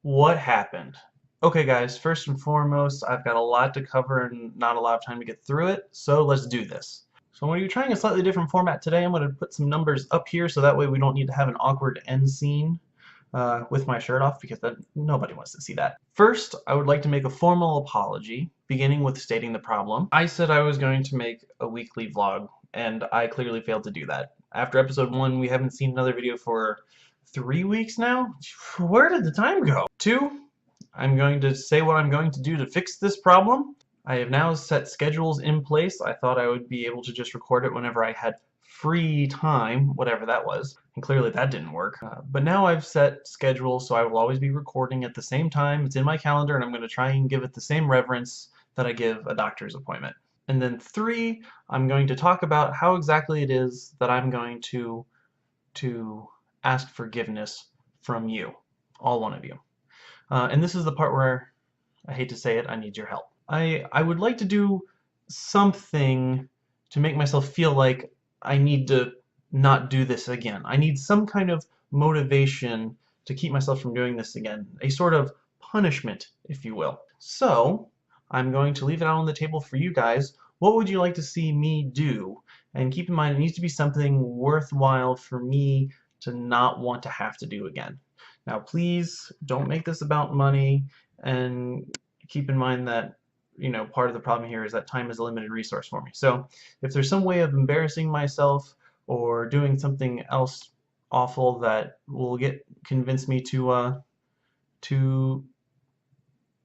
What happened? Okay, guys, first and foremost, I've got a lot to cover and not a lot of time to get through it, so let's do this. So I'm going to be trying a slightly different format today. I'm going to put some numbers up here so that way we don't need to have an awkward end scene with my shirt off because nobody wants to see that. First, I would like to make a formal apology, beginning with stating the problem. I said I was going to make a weekly vlog, and I clearly failed to do that. After episode 1, we haven't seen another video for 3 weeks now? Where did the time go? 2, I'm going to say what I'm going to do to fix this problem. I have now set schedules in place. I thought I would be able to just record it whenever I had free time, whatever that was, and clearly that didn't work. But now I've set schedules so I will always be recording at the same time. It's in my calendar and I'm going to try and give it the same reverence that I give a doctor's appointment. And then 3, I'm going to talk about how exactly it is that I'm going to ask forgiveness from you, all one of you. And this is the part where, I hate to say it, I need your help. I would like to do something to make myself feel like I need to not do this again. I need some kind of motivation to keep myself from doing this again. A sort of punishment, if you will. So, I'm going to leave it out on the table for you guys. What would you like to see me do? And keep in mind, it needs to be something worthwhile for me to not want to have to do again. Now please don't make this about money, and keep in mind that part of the problem here is that time is a limited resource for me. So if there's some way of embarrassing myself or doing something else awful that will convince me to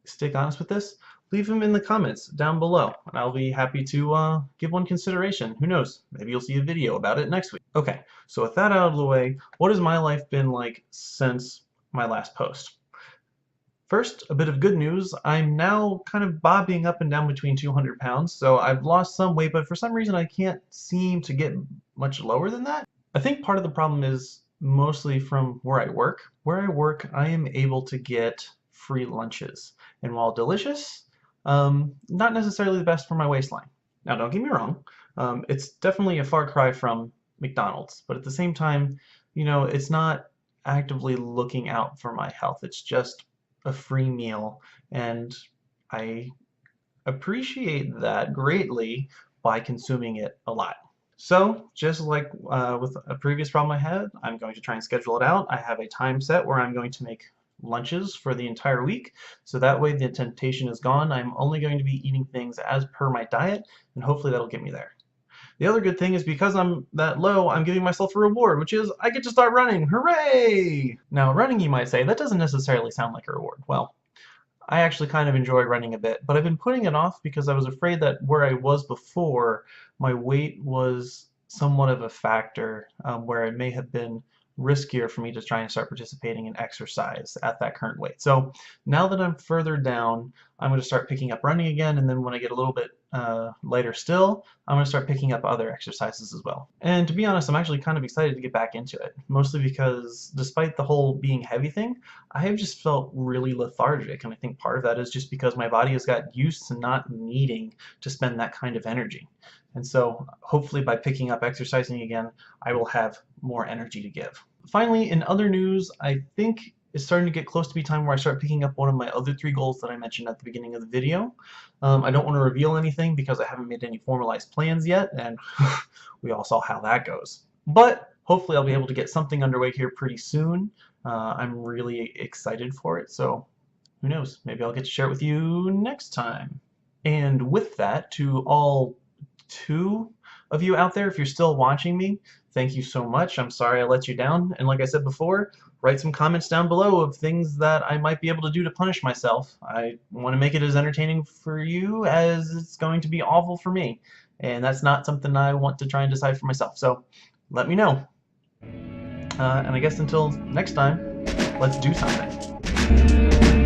stick honest with this, leave them in the comments down below, and I'll be happy to give one consideration. Who knows? Maybe you'll see a video about it next week. Okay, so with that out of the way, what has my life been like since my last post? First, a bit of good news. I'm now kind of bobbing up and down between 200 pounds, so I've lost some weight, but for some reason I can't seem to get much lower than that. I think part of the problem is mostly from where I work. Where I work, I am able to get free lunches, and while delicious, not necessarily the best for my waistline. Now, don't get me wrong, it's definitely a far cry from McDonald's, but at the same time, it's not actively looking out for my health. It's just a free meal, and I appreciate that greatly by consuming it a lot. So, just like with a previous problem I had, I'm going to try and schedule it out. I have a time set where I'm going to make lunches for the entire week, so that way the temptation is gone. I'm only going to be eating things as per my diet, and hopefully that'll get me there. The other good thing is because I'm that low, I'm giving myself a reward, which is I get to start running. Hooray! Now, running, you might say, that doesn't necessarily sound like a reward. Well, I actually kind of enjoy running a bit, but I've been putting it off because I was afraid that where I was before, my weight was somewhat of a factor where it may have been riskier for me to try and start participating in exercise at that current weight. So now that I'm further down, I'm going to start picking up running again, and then when I get a little bit lighter still, I'm going to start picking up other exercises as well. And to be honest, I'm actually kind of excited to get back into it, mostly because despite the whole being heavy thing, I have just felt really lethargic, and I think part of that is just because my body has got used to not needing to spend that kind of energy. And so hopefully by picking up exercising again, I will have more energy to give. Finally, in other news, I think it's starting to get close to be time where I start picking up one of my other 3 goals that I mentioned at the beginning of the video. I don't want to reveal anything because I haven't made any formalized plans yet, and we all saw how that goes. But hopefully I'll be able to get something underway here pretty soon. I'm really excited for it, so who knows, maybe I'll get to share it with you next time. And with that, to all 2 of you out there, if you're still watching me, thank you so much. I'm sorry I let you down, and like I said before, write some comments down below of things that I might be able to do to punish myself. I want to make it as entertaining for you as it's going to be awful for me, and that's not something I want to try and decide for myself, so let me know. And I guess until next time, let's do something.